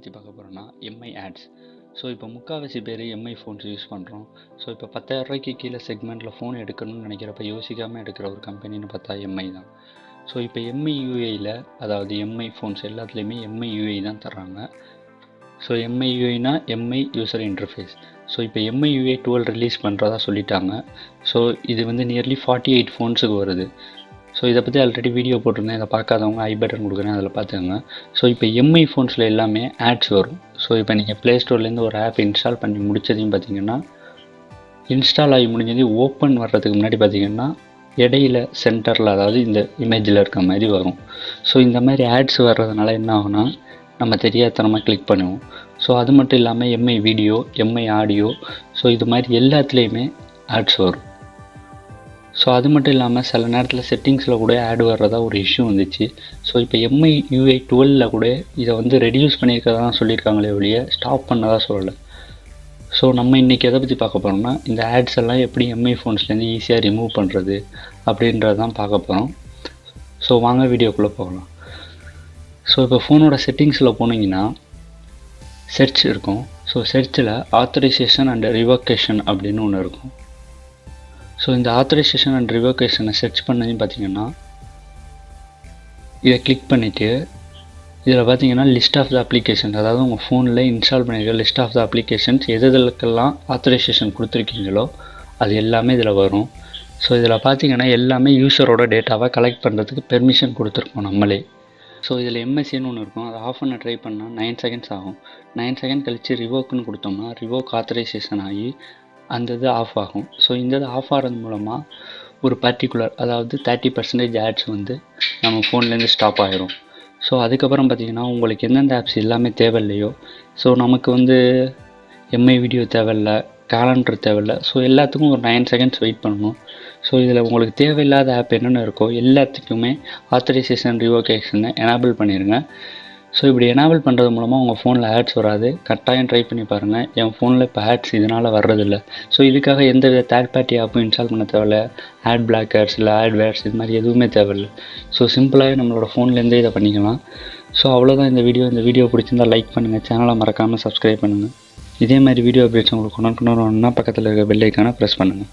பற்றி பார்க்க போகிறோன்னா எம்ஐ ஆட்ஸ். ஸோ இப்போ முக்கால்வாசி பேர் எம்ஐ ஃபோன்ஸ் யூஸ் பண்ணுறோம். ஸோ இப்போ 10,000 ரூபாய்க்கு கீழே செக்மெண்ட்டில் ஃபோன் எடுக்கணும்னு நினைக்கிறப்ப யோசிக்காமல் எடுக்கிற ஒரு கம்பெனின்னு பார்த்தா எம்ஐ தான். ஸோ இப்போ MIUIயில், அதாவது எம்ஐ ஃபோன்ஸ் எல்லாத்துலேயுமே MIUI தான் தர்றாங்க. ஸோ MIUIனா எம்ஐ யூசர் இன்டர்ஃபேஸ். ஸோ இப்போ MIUI 12 ரிலீஸ் பண்ணுறதா சொல்லிட்டாங்க. ஸோ இது வந்து நியர்லி 48 ஃபோன்ஸுக்கு வருது. ஸோ இதை பற்றி ஆல்ரெடி வீடியோ போட்டிருந்தேன். இதை பார்க்காதவங்க ஐ பட்டன் கொடுக்குறேன், அதில் பார்த்துக்கோங்க. ஸோ இப்போ எம்ஐ ஃபோன்ஸில் எல்லாமே ஆட்ஸ் வரும். ஸோ இப்போ நீங்கள் ப்ளே ஸ்டோர்லேருந்து ஒரு ஆப் இன்ஸ்டால் பண்ணி முடித்ததையும் பார்த்தீங்கன்னா, இன்ஸ்டால் ஆகி முடிஞ்சதையும் ஓப்பன் வர்றதுக்கு முன்னாடி பார்த்தீங்கன்னா இடையில சென்டரில், அதாவது இந்த இமேஜில் இருக்க மாதிரி வரும். ஸோ இந்த மாதிரி ஆட்ஸ் வர்றதுனால என்ன ஆகுனா, நம்ம தெரியாதனமாக கிளிக் பண்ணுவோம். ஸோ அது மட்டும் இல்லாமல் Mi video, Mi audio, so இது மாதிரி எல்லாத்துலேயுமே ஆட்ஸ் வரும். ஸோ அது மட்டும் இல்லாமல் சில நேரத்தில் செட்டிங்ஸில் கூட ஆட் வர்றதா ஒரு இஷ்யூ வந்துச்சு. ஸோ இப்போ MIUI 12 கூட இதை வந்து ரெடியூஸ் பண்ணியிருக்கதா சொல்லியிருக்காங்களே ஒழிய ஸ்டாப் பண்ணதாக சொல்லலை. ஸோ நம்ம இன்றைக்கி எதை பற்றி பார்க்க போகிறோம்னா, இந்த ஆட்ஸ் எல்லாம் எப்படி எம்ஐ ஃபோன்ஸ்லேருந்து ஈஸியாக ரிமூவ் பண்ணுறது அப்படின்றது தான் பார்க்க போகிறோம். ஸோ வாங்க வீடியோக்குள்ளே போகலாம். ஸோ இப்போ ஃபோனோட செட்டிங்ஸில் போனீங்கன்னா சர்ச் இருக்கும். ஸோ சர்ச்சில் ஆத்தரைசேஷன் அண்ட் ரிவோகேஷன் அப்படின்னு ஒன்று இருக்கும். ஸோ இந்த ஆத்தரைசேஷன் அண்ட் ரிவோகேஷனை சர்ச் பண்ணதையும் பார்த்தீங்கன்னா, இதை கிளிக் பண்ணிவிட்டு இதில் பார்த்தீங்கன்னா லிஸ்ட் ஆஃப் த அப்ளிகேஷன்ஸ், அதாவது உங்கள் ஃபோனில் இன்ஸ்டால் பண்ணியிருக்க லிஸ்ட் ஆஃப் த அப்ளிகேஷன்ஸ் எதுக்கெல்லாம் ஆத்தரைசேஷன் கொடுத்துருக்கீங்களோ அது எல்லாமே இதில் வரும். ஸோ இதில் பார்த்தீங்கன்னா எல்லாமே யூஸரோட டேட்டாவை கலெக்ட் பண்ணுறதுக்கு பெர்மிஷன் கொடுத்துருக்கோம் நம்மளே. ஸோ இதில் எம்எஸ்சின்னு ஒன்று இருக்கும். அதை ஆஃப் பண்ண ட்ரை பண்ணால் 9 செகண்ட்ஸ் ஆகும். 9 செகண்ட் கழித்து ரிவோக்குன்னு கொடுத்தோம்னா ரிவோக் ஆத்தரைசேஷன் ஆகி அந்த இது ஆஃப் ஆகும். ஸோ இந்த இது ஆஃப் ஆகிறது மூலமாக ஒரு பர்டிகுலர், அதாவது 30% ஆட்ஸ் வந்து நம்ம ஃபோன்லேருந்து ஸ்டாப் ஆகிரும். ஸோ அதுக்கப்புறம் பார்த்திங்கன்னா உங்களுக்கு எந்தெந்த ஆப்ஸ் எல்லாமே தேவையில்லையோ, ஸோ நமக்கு வந்து எம்ஐ வீடியோ தேவையில்லை, கேலண்டர் தேவையில்லை, ஸோ எல்லாத்துக்கும் ஒரு 9 செகண்ட்ஸ் வெயிட் பண்ணணும். ஸோ இதில் உங்களுக்கு தேவையில்லாத ஆப் என்னென்ன இருக்கோ எல்லாத்துக்குமே ஆத்தரைசேஷன் ரிவோகேஷனை எனேபிள் பண்ணிடுங்க. ஸோ இப்படி எனேபிள் பண்ணுறது மூலமாக உங்கள் ஃபோனில் ஆட்ஸ் வராது. கட்டாயம் ட்ரை பண்ணி பாருங்கள். என் ஃபோனில் இப்போ ஆட்ஸ் இதனால் வர்றதில்லை. ஸோ இதுக்காக எந்த வித தேர்ட் பார்ட்டி ஆப்பும் இன்ஸ்டால் பண்ண தேவையில்ல. ஆட் பிளாக்கர்ஸ் இல்லை ஆட் வேர்ஸ் இது மாதிரி எதுவுமே தேவையில்லை. ஸோ சிம்பிளாகவே நம்மளோட ஃபோன்லேருந்தே இதை பண்ணிக்கலாம். ஸோ அவ்வளோதான் இந்த வீடியோ பிடிச்சிருந்தால் லைக் பண்ணுங்கள், சேனலை மறக்காமல் சப்ஸ்கிரைப் பண்ணுங்கள். இதே மாதிரி வீடியோ அப்டேட்ஸ் உங்களுக்கு கொண்டு வரணும்னா பக்கத்தில் இருக்க பெல் ஐக்கானை ப்ரெஸ் பண்ணுங்கள்.